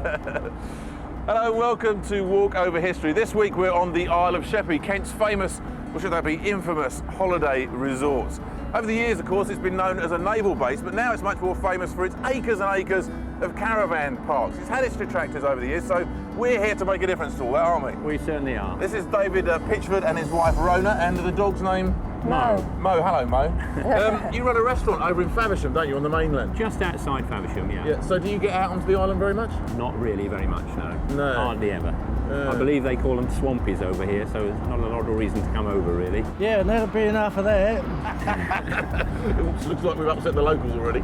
Hello, welcome to Walk Over History. This week we're on the Isle of Sheppey, Kent's famous, or should that be infamous, holiday resort. Over the years, of course, it's been known as a naval base, but now it's much more famous for its acres and acres of caravan parks. It's had its detractors over the years, so we're here to make a difference to all that, aren't we? We certainly are. This is David Pitchford and his wife Rona, and the dog's name? Mo. Mo, hello Mo. You run a restaurant over in Faversham, don't you, on the mainland? Just outside Faversham, yeah. Yeah. So do you get out onto the island very much? Not really very much, no. No. Hardly ever. I believe they call them swampies over here, so there's not a lot of reason to come over, really. Yeah, and there'll be enough of that. It looks like we've upset the locals already.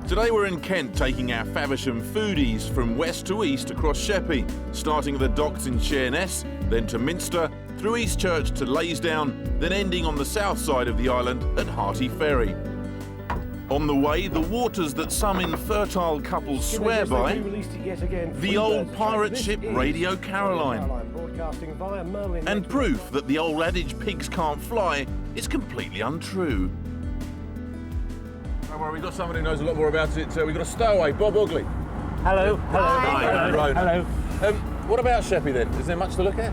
Today we're in Kent, taking our Faversham foodies from west to east across Sheppey, starting at the docks in Sheerness, then to Minster, through Eastchurch to Leysdown, then ending on the south side of the island at Harty Ferry. On the way, the waters that some infertile couples swear by, the old pirate ship Radio Caroline, and proof that the old adage pigs can't fly is completely untrue. Don't worry, we've got someone who knows a lot more about it. We've got a stowaway, Bob Ogley. Hello. Hi. Hello. What about Sheppey then? Is there much to look at?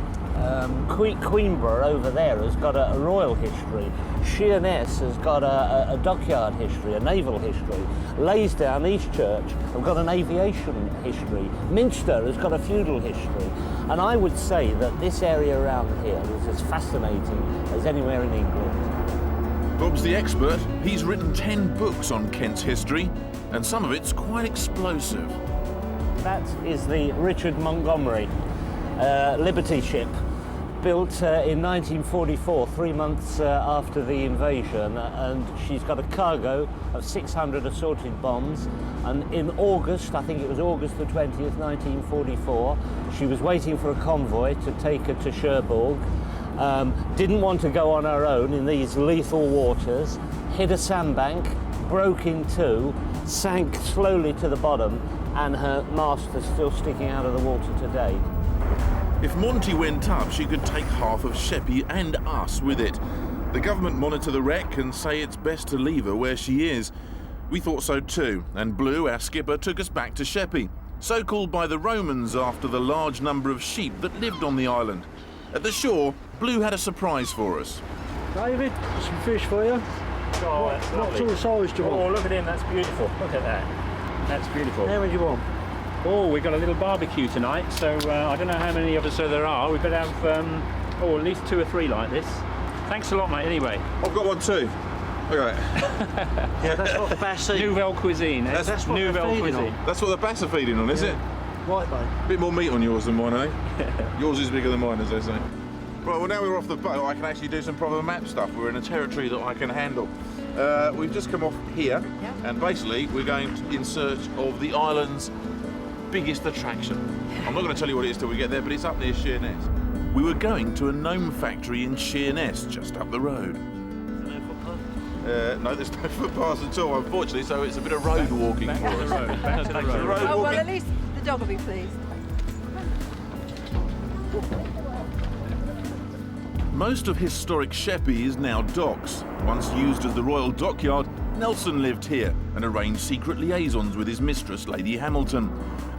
Queenborough over there has got a royal history. Sheerness has got a dockyard history, a naval history. Leysdown, Eastchurch have got an aviation history. Minster has got a feudal history. And I would say that this area around here is as fascinating as anywhere in England. Bob's the expert. He's written 10 books on Kent's history, and some of it's quite explosive. That is the Richard Montgomery Liberty ship, built in 1944, 3 months after the invasion, and she's got a cargo of 600 assorted bombs. And in August, I think it was August the 20th, 1944, she was waiting for a convoy to take her to Cherbourg. Didn't want to go on her own in these lethal waters, hit a sandbank, broke in two, sank slowly to the bottom, and her mast is still sticking out of the water today. If Monty went up, she could take half of Sheppey and us with it. The government monitor the wreck and say it's best to leave her where she is. We thought so too, and Blue, our skipper, took us back to Sheppey, so called by the Romans after the large number of sheep that lived on the island. At the shore, Blue had a surprise for us. David, some fish for you. Oh, that's What sort of size do you want? Oh, look at him, that's beautiful. Look at that. That's beautiful. How many do you want? Oh, we've got a little barbecue tonight, so I don't know how many of us there are. We better have, at least 2 or 3 like this. Thanks a lot, mate, anyway. I've got one too. Okay. Yeah, that's what the bass eat. Nouvelle cuisine. That's what Nouvelle they're feeding cuisine. on. That's what the bass are feeding on, is it? Right, mate. A bit more meat on yours than mine, eh? Yours is bigger than mine, as they say. Right, well now we're off the boat, I can actually do some proper map stuff. We're in a territory that I can handle. We've just come off here, and basically we're going in search of the island's biggest attraction. I'm not going to tell you what it is till we get there, but it's up near Sheerness. We were going to a gnome factory in Sheerness, just up the road. No, there's no footpaths at all, unfortunately, so it's a bit of road walking for us. Back to the road. Oh, well, at least the dog will be pleased. Most of historic Sheppey is now docks. Once used as the Royal Dockyard, Nelson lived here and arranged secret liaisons with his mistress, Lady Hamilton.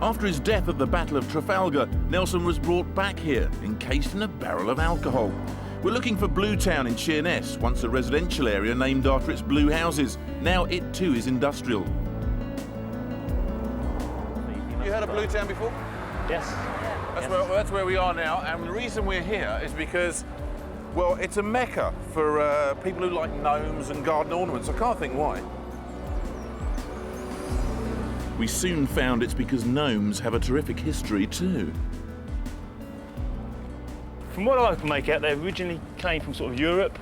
After his death at the Battle of Trafalgar, Nelson was brought back here, encased in a barrel of alcohol. We're looking for Blue Town in Sheerness, once a residential area named after its blue houses. Now it too is industrial. You heard of Blue Town before? Yes. That's where we are now, and the reason we're here is because, well, it's a mecca for people who like gnomes and garden ornaments. I can't think why. We soon found it's because gnomes have a terrific history too. From what I can make out, they originally came from sort of Europe,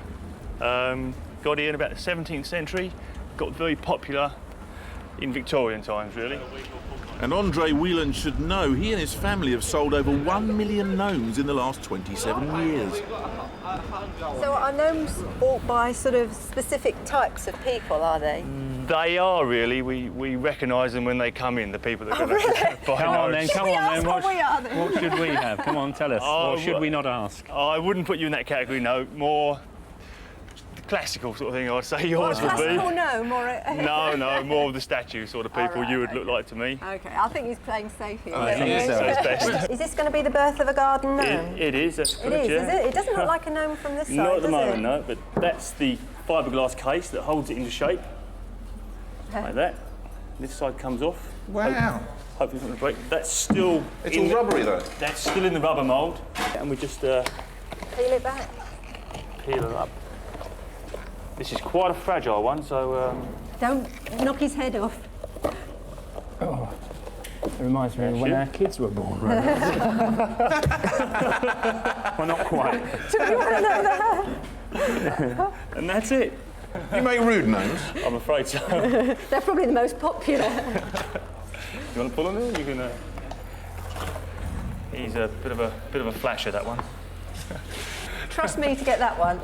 got here in about the 17th century, got very popular in Victorian times, really. And Andre Whelan should know he and his family have sold over 1 million gnomes in the last 27 years. So are gnomes bought by sort of specific types of people, are they? They are really. We recognise them when they come in, the people that are going really? to buy Come on then, gnomes. come on then. What we are then? What should we have? Come on, tell us. Or should we not ask? I wouldn't put you in that category, no. More classical sort of thing, I'd say yours would be. Classical gnome or No, more of the statue sort of people you would look like to me. Okay, I think he's playing safe here. I think so. It's best. Is this going to be the birth of a garden gnome? It is. That's It is, is it? It doesn't look like a gnome from this side, Not at the does moment, it? no, but that's the fiberglass case that holds it into shape. Like that. This side comes off. Wow. Hopefully it's not going to break. That's still... It's all rubbery though. That's still in the rubber mould. And we just Peel it back. peel it up. This is quite a fragile one, so... Don't knock his head off. It reminds me of when our kids were born. Right? Well, not quite. And that's it. You make rude gnomes? I'm afraid so. They're probably the most popular. You want to pull on there? You can. He's a bit of a flasher, that one. Trust me to get that one.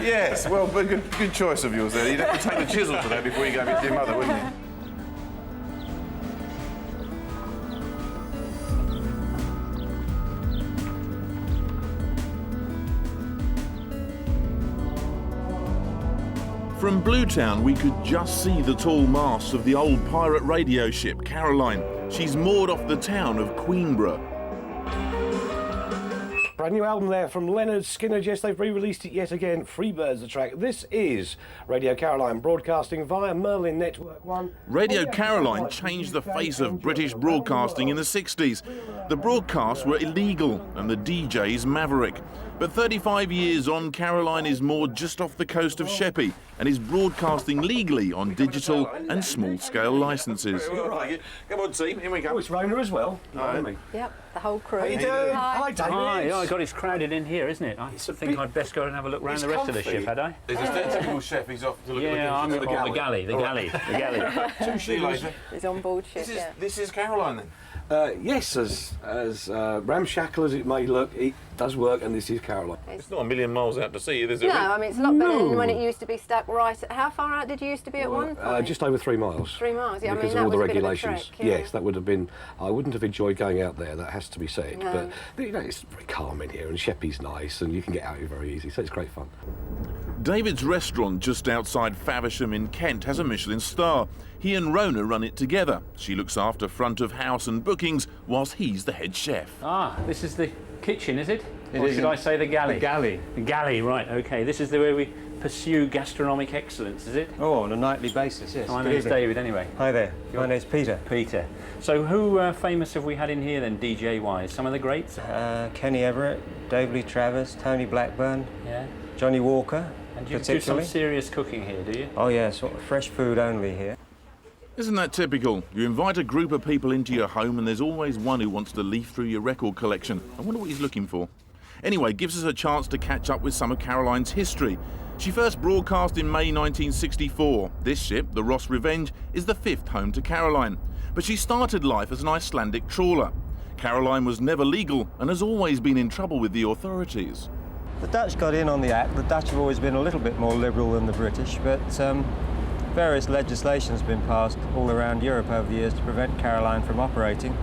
Yes, well, but good choice of yours there. You'd have to take the chisel to that before you gave it to your mother, wouldn't you? From Bluetown, we could just see the tall masts of the old pirate radio ship Caroline. She's moored off the town of Queenborough. Brand new album there from Leonard Skinner. Yes, they've re-released it yet again. Freebirds the track. This is Radio Caroline, broadcasting via Merlin Network 1. Radio Caroline changed the face of British broadcasting in the 60s. The broadcasts were illegal and the DJs maverick. But 35 years on, Caroline is moored just off the coast of Sheppy and is broadcasting legally on digital and small-scale licenses. Come on, team, here we go. Oh, it's Rona as well. Yep, the whole crew. How you doing? Hi, David. Oh, God, it's crowded in here, isn't it? I think I'd best go and have a look around the rest of the ship, had I? There's a typical chef, he's off to look at I'm the the galley. galley. The galley. See you later. He's on board ship, yeah. This is Caroline then? Yes, as ramshackle as it may look, it does work, and this is Caroline. It's not a million miles out to sea, is it? No, I mean, it's a lot better than when it used to be stuck right at... How far out did you used to be at one point? Just over 3 miles. 3 miles, yeah. Because I mean, of all that the was a bit of a regulations. trek, yeah. Yes, that would have been... I wouldn't have enjoyed going out there, that has to be said. No. But, you know, it's very calm in here, and Sheppy's nice, and you can get out here very easy, so it's great fun. David's restaurant just outside Faversham in Kent has a Michelin star. He and Rona run it together. She looks after front of house and bookings whilst he's the head chef. Ah, this is the kitchen, is it? Or should I say the galley? The galley. The galley, right, OK. This is the way we pursue gastronomic excellence, is it? Oh, on a nightly basis, yes. My Good name's evening. David, anyway. Hi there. My name's Peter. Peter. So who famous have we had in here then, DJ-wise? Some of the greats? Kenny Everett, David Lee Travers, Tony Blackburn, Yeah. Johnny Walker, And you do particularly. some serious cooking here, do you? Oh yeah, sort of fresh food only here. Isn't that typical? You invite a group of people into your home and there's always one who wants to leaf through your record collection. I wonder what he's looking for. Anyway, gives us a chance to catch up with some of Caroline's history. She first broadcast in May 1964. This ship, the Ross Revenge, is the 5th home to Caroline. But she started life as an Icelandic trawler. Caroline was never legal and has always been in trouble with the authorities. The Dutch got in on the act. The Dutch have always been a little bit more liberal than the British, but various legislation has been passed all around Europe over the years to prevent Caroline from operating.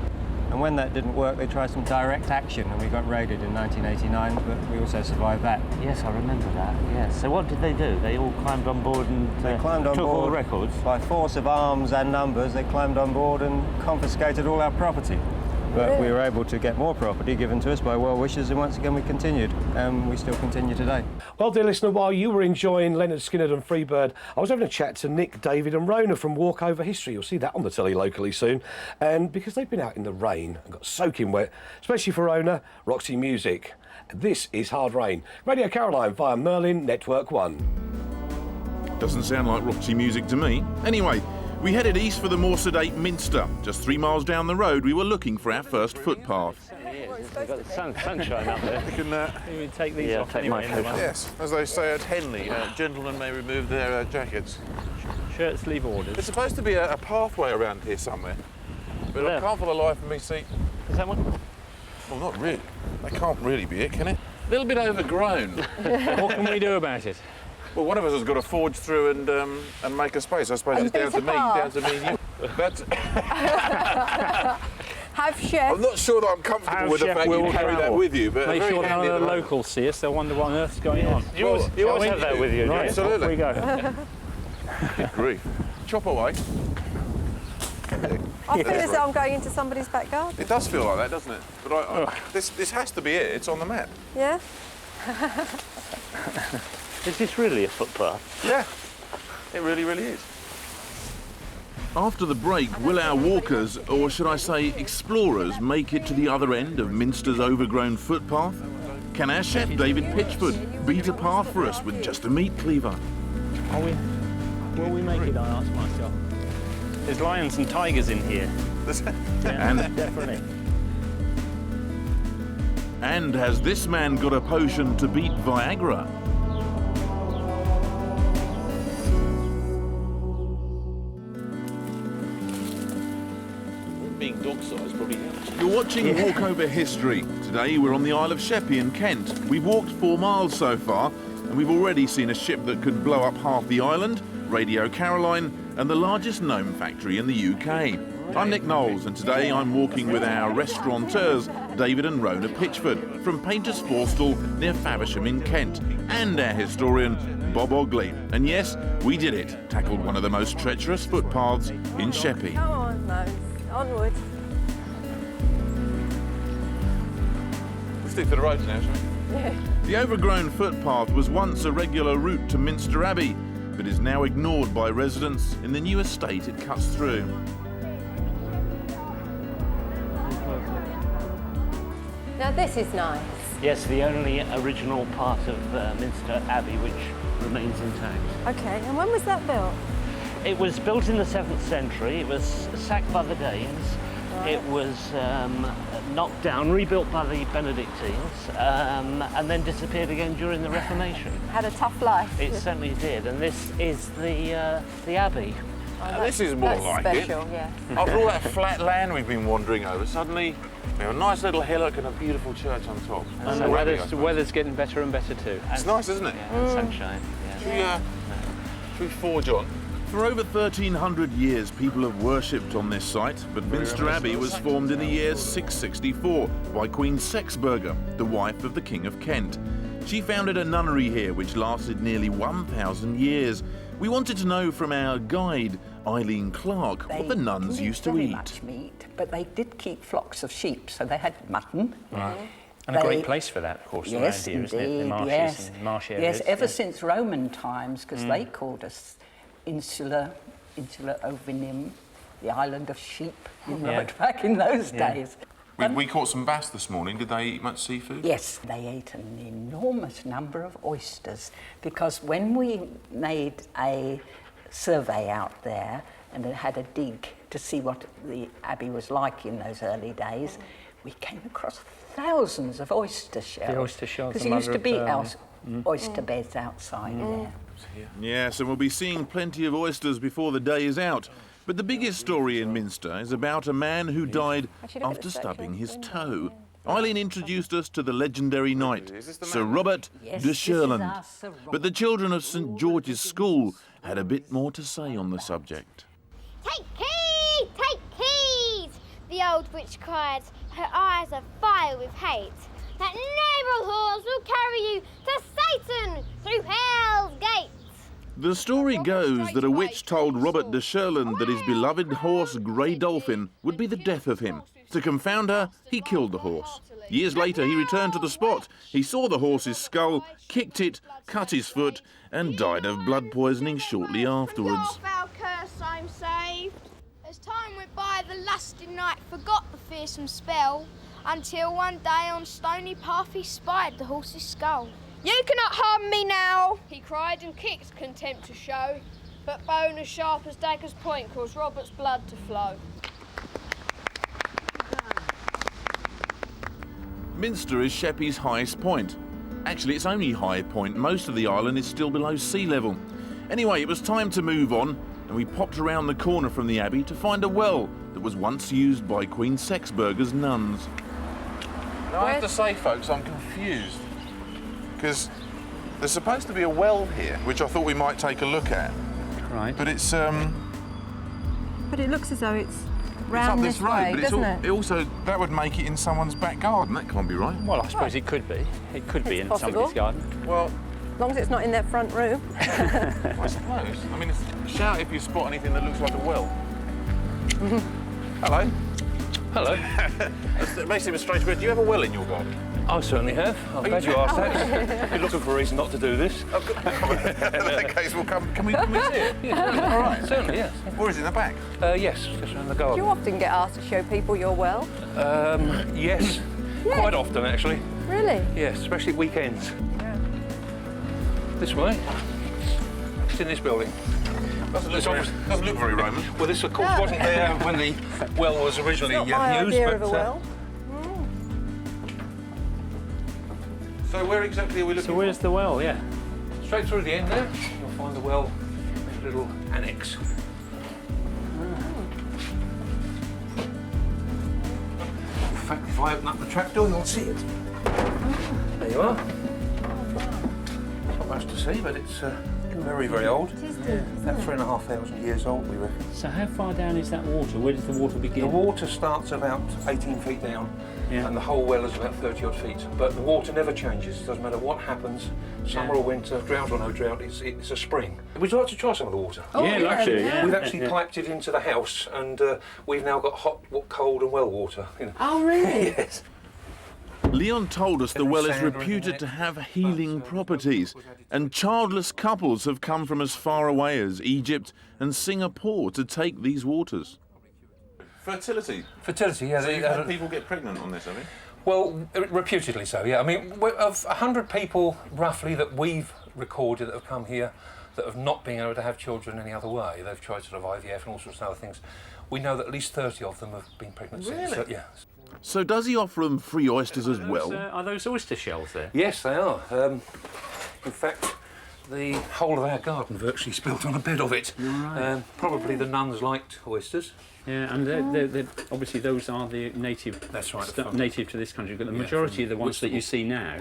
And when that didn't work, they tried some direct action, and we got raided in 1989, but we also survived that. Yes, I remember that, yes. So what did they do? They all climbed on board and They climbed on took board all the records? by force of arms and numbers. They climbed on board and confiscated all our property. But we were able to get more property given to us by well-wishers, and once again we continued, and we still continue today. Well, dear listener, while you were enjoying Leonard Skinner and Freebird, I was having a chat to Nick, David and Rona from Walk Over History. You'll see that on the telly locally soon. And because they've been out in the rain and got soaking wet, especially for Rona, Roxy Music. This is Hard Rain. Radio Caroline via Merlin Network 1. Doesn't sound like Roxy music to me. Anyway, we headed east for the more sedate Minster. Just 3 miles down the road, we were looking for our first footpath. We've got the sunshine up there. We can, We take these off take anyway. my coat off. yes, as they say at Henley, gentlemen may remove their jackets. Shirts leave orders. There's supposed to be a pathway around here somewhere, but I Where? can't for the life of me see. Is that one? Well, not really. That can't really be it, can it? A little bit overgrown. What can we do about it? Well, one of us has got to forge through and make a space. I suppose And it's down bit to me, apart. down to me and you. But Have Chef. I'm not sure that I'm comfortable Our with the chef fact you will carry that travel. with you, but Make very sure none handy of at the the moment. locals see us, they'll wonder what on earth's going on. You always have that with you, Right, don't you? off we go. Good grief. Chop away. I feel as though I'm going into somebody's back garden. It does feel like that, doesn't it? But this has to be it. It's on the map. Yeah? Is this really a footpath? Yeah. It really, really is. After the break, will our walkers, or should I say explorers, make it to the other end of Minster's overgrown footpath? Can our chef David Pitchford beat a path for us with just a meat cleaver? Will we make it, I ask myself. There's lions and tigers in here. And, Definitely. and has this man got a potion to beat Viagra? Being dog-sized probably helps. You're watching Walk Over History. Today we're on the Isle of Sheppey in Kent. We've walked 4 miles so far, and we've already seen a ship that could blow up half the island, Radio Caroline, and the largest gnome factory in the UK. I'm Nick Knowles, and today I'm walking with our restaurateurs, David and Rona Pitchford, from Painter's Forstall near Faversham in Kent, and our historian, Bob Ogley. And yes, we did it, tackled one of the most treacherous footpaths in Sheppey. Come on, Nose. Onward. We'll stick to the roads now, shall we? Yeah. The overgrown footpath was once a regular route to Minster Abbey, but is now ignored by residents in the new estate it cuts through. Now this is nice. Yes, the only original part of Minster Abbey which remains intact. Okay, and when was that built? It was built in the 7th century. It was sacked by the Danes. Right. It was knocked down, rebuilt by the Benedictines, and then disappeared again during the Reformation. Had a tough life. It certainly did, and this is the Abbey. Oh, This is more that's like special, it. yeah. After all that flat land we've been wandering over, suddenly a nice little hillock and a beautiful church on top. And the weather's getting better and better too. It's nice, isn't it? And sunshine. Yeah. Should we forge on? For over 1,300 years, people have worshipped on this site, but Minster Abbey was formed in the year 664 by Queen Sexburga, the wife of the King of Kent. She founded a nunnery here which lasted nearly 1,000 years. We wanted to know from our guide, Eileen Clark, what the nuns used to very eat. much meat, but they did keep flocks of sheep, so they had mutton. And a They- great place for that, of course, Yes, around here, isn't it? The indeed, marshes yes. and marsh areas. Yes, ever since Roman times, because they called us Insula Ovinim, the island of sheep, right back in those days. We caught some bass this morning. Did they eat much seafood? Yes, they ate an enormous number of oysters, because when we made a survey out there and had a dig to see what the abbey was like in those early days, we came across thousands of oyster shells. The oyster shells, because the there used mother to be of, oyster beds outside there. Yes, and we'll be seeing plenty of oysters before the day is out. But the biggest story in Minster is about a man who died Actually, look at after the stubbing his section. toe. Eileen introduced us to the legendary knight, Sir Robert Yes, de this is Sheerness. our Sir Robert. But the children of St George's School had a bit more to say on the subject. Take heed! Take heed! The old witch cried, her eyes are fire with hate. That noble horse will carry you to Satan through hell's gates. The story goes that a witch told Robert de Sheerness that his beloved horse, Grey Dolphin, would be the death of him. To confound her, he killed the horse. Years later, he returned to the spot. He saw the horse's skull, kicked it, cut his foot, and died of blood poisoning shortly afterwards. From your foul curse I'm saved. As time went by, the lusty knight forgot the fearsome spell, until one day on stony path he spied the horse's skull. You cannot harm me now, he cried and kicked, contempt to show. But bone as sharp as dagger's point caused Robert's blood to flow. Minster is Sheppey's highest point. Actually, its only high point. Most of the island is still below sea level. Anyway, it was time to move on, and we popped around the corner from the abbey to find a well that was once used by Queen Sexburga's nuns. Now, I have to say, folks, I'm confused. Because there's supposed to be a well here, which I thought we might take a look at. Right. But it's, But it looks as though it's round this road, way, but doesn't it also, that would make it in someone's back garden. That can't be right. Well, I suppose it could be. It could be in somebody's garden. Well, as long as it's not in their front room. I suppose. I mean, shout if you spot anything that looks like a well. Hello. Hello. It may seem a strange word. Do you have a well in your garden? I certainly have. I'm glad you asked that. You're looking for a reason not to do this. In that case, we'll come. Can we see it? Yeah. All right. Certainly, yes. Or is it in the back? Yes, just around the Do garden. you often get asked to show people your well? Yes. Quite often, actually. Really? Yes, especially at weekends. This way. It's in this building. Doesn't look very Roman. Well, this, of course, wasn't there when the well was originally Not my used. idea but, of a well. So where exactly are we looking? So where's the well? Yeah. Straight through the end there, you'll find the well, a little annex. In fact, if I open up the trapdoor, you'll see it. There you are. Not much to see, but it's very, very old. It is deep, About 3,500 years old, we reckon. So how far down is that water? Where does the water begin? The water starts about 18 feet down, Yeah. and the whole well is about 30 odd feet. But the water never changes. It doesn't matter what happens, summer or winter, drought or no drought, it's a spring. Would you like to try some of the water? Oh, Yeah, like to, yeah. We've actually piped it into the house, and we've now got hot, cold and well water. You know. Oh, really? Yes. Leon told us the well is reputed to have healing properties, and childless couples have come from as far away as Egypt and Singapore to take these waters. Fertility. Fertility, yeah. So you've had people get pregnant on this, have you? Well, reputedly so, yeah. I mean, of 100 people, roughly, that we've recorded that have come here that have not been able to have children any other way, they've tried sort of IVF and all sorts of other things, we know that at least 30 of them have been pregnant since. So, yeah. So does he offer them free oysters as well? Are those oyster shells there? Yes, they are. In fact, the whole of our garden virtually is built on a bed of it. Right. Probably the nuns liked oysters. Yeah, and they're obviously those are the native. That's right, native to this country. But the majority of the ones that you see now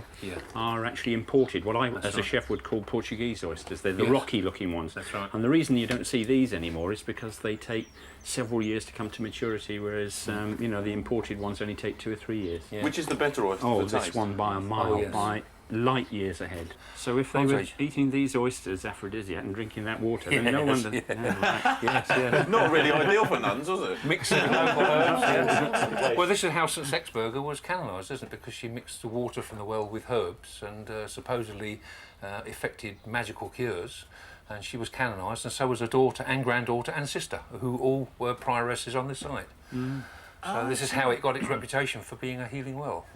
are actually imported. What I, as a chef, would call Portuguese oysters. They're the rocky-looking ones. That's right. And the reason you don't see these anymore is because they take several years to come to maturity, whereas you know, the imported ones only take 2 or 3 years. Yeah. Which is the better oyster? Oh, for this taste? one by a mile, by light years ahead. So if they were eating these oysters aphrodisiac and drinking that water, then no wonder. Yes. Not really ideal for nuns, was it? Mixing local herbs, yes. Well, this is how St Sexburger was canonised, isn't it? Because she mixed the water from the well with herbs and supposedly effected magical cures. And she was canonised, and so was her daughter and granddaughter and sister, who all were prioresses on this site. So this is how it got its reputation for being a healing well.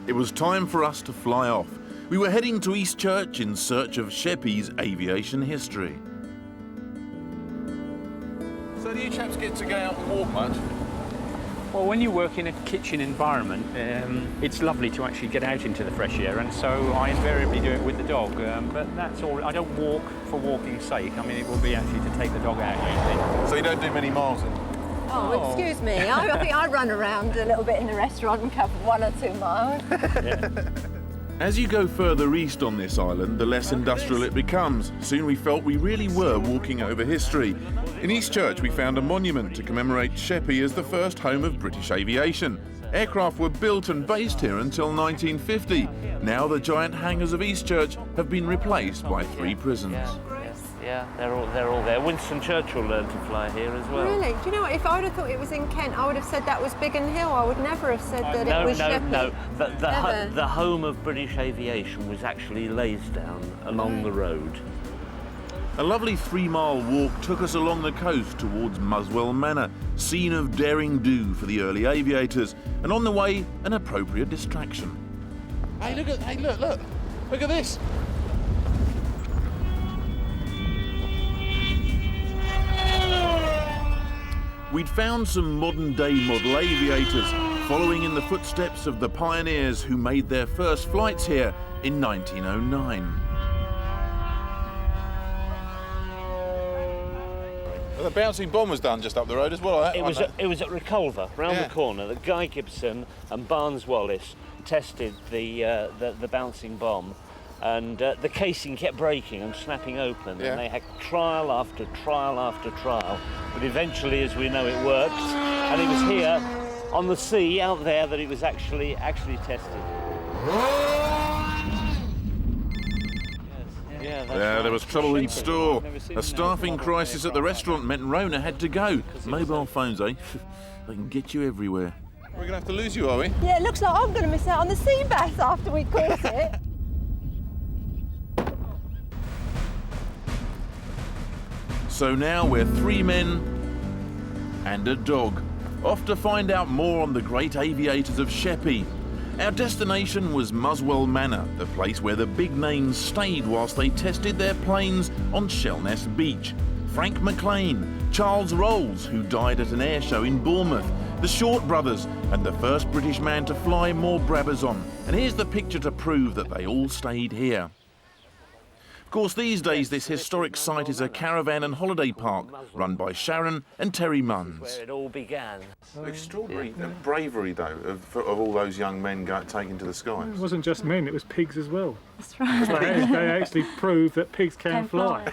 It was time for us to fly off. We were heading to Eastchurch in search of Sheppy's aviation history. So do you chaps get to go out and walk much? Well, when you work in a kitchen environment, it's lovely to actually get out into the fresh air, and so I invariably do it with the dog. But that's all. I don't walk for walking's sake. I mean, it will be actually to take the dog out usually. So you don't do many miles then? Oh, excuse me. I think I run around a little bit in the restaurant and cover 1 or 2 miles. As you go further east on this island, the less industrial it becomes. Soon we felt we really were walking over history. In Eastchurch, we found a monument to commemorate Sheppy as the first home of British aviation. Aircraft were built and based here until 1950. Now the giant hangars of Eastchurch have been replaced by 3 prisons. Yeah, they're all there. Winston Churchill learned to fly here as well. Really? Do you know what? If I would have thought it was in Kent, I would have said that was Biggin Hill. I would never have said that it was Sheppy. No. The home of British aviation was actually Leysdown, along the road. A lovely 3-mile walk took us along the coast towards Muswell Manor, scene of daring do for the early aviators, and on the way, an appropriate distraction. Hey, look at this. We'd found some modern-day model aviators, following in the footsteps of the pioneers who made their first flights here in 1909. Well, the bouncing bomb was done just up the road as well. It was at Reculver, round the corner, that Guy Gibson and Barnes Wallis tested the bouncing bomb. And the casing kept breaking and snapping open, Yeah. and they had trial after trial after trial. But eventually, as we know, it worked, and it was here on the sea out there that it was actually tested. Yeah, there was trouble in store. A staffing crisis at the restaurant meant Rona had to go. Mobile phones, eh? They can get you everywhere. We're going to have to lose you, are we? Yeah, it looks like I'm going to miss out on the sea bass after we caught it. So now we're 3 men and a dog, off to find out more on the great aviators of Sheppy. Our destination was Muswell Manor, the place where the big names stayed whilst they tested their planes on Sheerness Beach. Frank McLean, Charles Rolls, who died at an air show in Bournemouth, the Short brothers, and the first British man to fly more Brabazon. And here's the picture to prove that they all stayed here. Of course, these days this historic site is a caravan and holiday park run by Sharon and Terry Munns. Where it all began. Extraordinary bravery, though, of all those young men taken to the skies. It wasn't just men, it was pigs as well. That's right. They actually proved that pigs can fly.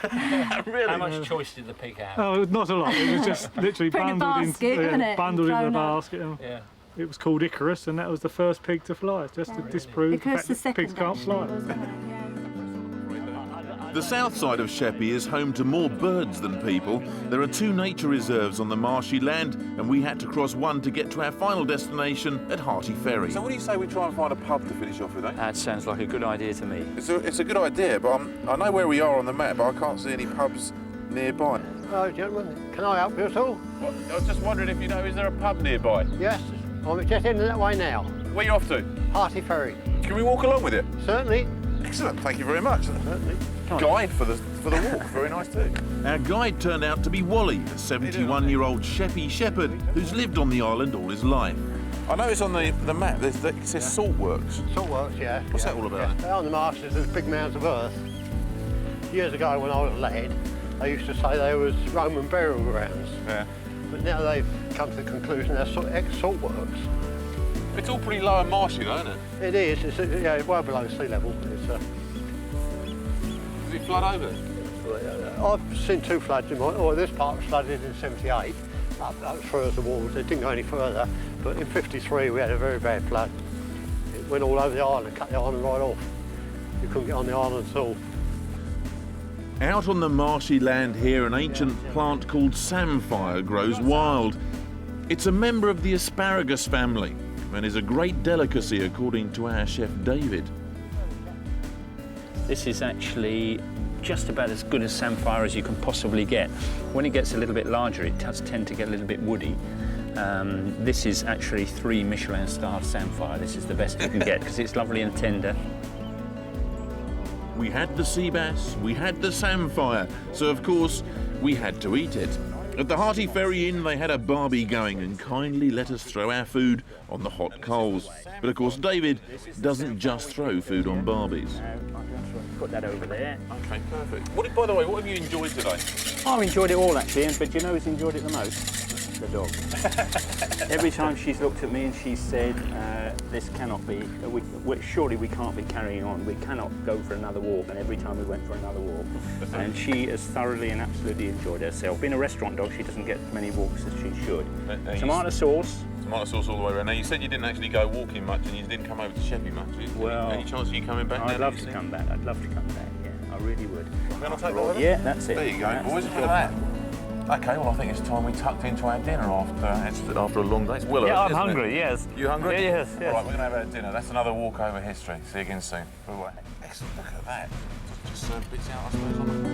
Really? How much choice did the pig have? Oh, not a lot. It was just literally Put in a bundled basket, isn't it? bundled into the Thrown out. basket. And Yeah. it was called Icarus, and that was the first pig to fly, just to disprove the fact that pigs can't fly. The south side of Sheppey is home to more birds than people. There are 2 nature reserves on the marshy land, and we had to cross one to get to our final destination at Harty Ferry. So what do you say we try and find a pub to finish off with, eh? That sounds like a good idea to me. It's a good idea, but I know where we are on the map, but I can't see any pubs nearby. Hello, gentlemen. Can I help you at all? I was just wondering if you know, is there a pub nearby? Yes, I'm just heading that way now. Where are you off to? Harty Ferry. Can we walk along with it? Certainly. Excellent, thank you very much. Certainly. Guide for the walk, very nice too. Our guide turned out to be Wally, a 71-year-old Sheppy shepherd who's lived on the island all his life. I noticed on the map it says Saltworks. Saltworks, yeah. What's that all about? Yeah. On the marshes, there's big mounds of earth. Years ago, when I was a lad, they used to say there was Roman burial grounds. Yeah. But now they've come to the conclusion they're ex-saltworks. It's all pretty low and marshy though, isn't it? It is. It's well below sea level. Does it flood over? I've seen 2 floods in this part was flooded in '78, up through the walls. It didn't go any further, but in '53 we had a very bad flood. It went all over the island, cut the island right off. You couldn't get on the island at all. Out on the marshy land here, an ancient plant called samphire grows wild. It's a member of the asparagus family and is a great delicacy according to our chef David. This is actually just about as good as samphire as you can possibly get. When it gets a little bit larger, it does tend to get a little bit woody. This is actually 3 Michelin-starred samphire. This is the best you can get because it's lovely and tender. We had the sea bass, we had the samphire, so of course we had to eat it. At the Harty Ferry Inn they had a barbie going and kindly let us throw our food on the hot coals. But of course David doesn't just throw food on barbies. Put that over there. Okay, perfect. By the way, what have you enjoyed today? I've enjoyed it all actually, but do you know who's enjoyed it the most? The dog. Every time she's looked at me and she said, this cannot be, surely we can't be carrying on, we cannot go for another walk, and every time we went for another walk. And she has thoroughly and absolutely enjoyed herself. Being a restaurant dog, she doesn't get as many walks as she should. Tomato sauce. Tomato sauce all the way around. Now you said you didn't actually go walking much and you didn't come over to Sheppey much. Well, any chance of you coming back? I'd love to come back, yeah, I really would. Can I take that over? Yeah, that's it. There you go, boys, look at that. Okay, well I think it's time we tucked into our dinner after a long day. It's well early, I'm isn't hungry, it? yes. You hungry? Yeah, yes. All right, we're going to have our dinner. That's another walk over history. See you again soon. Bye-bye. Excellent, look at that. Just serve bits out, I suppose, on the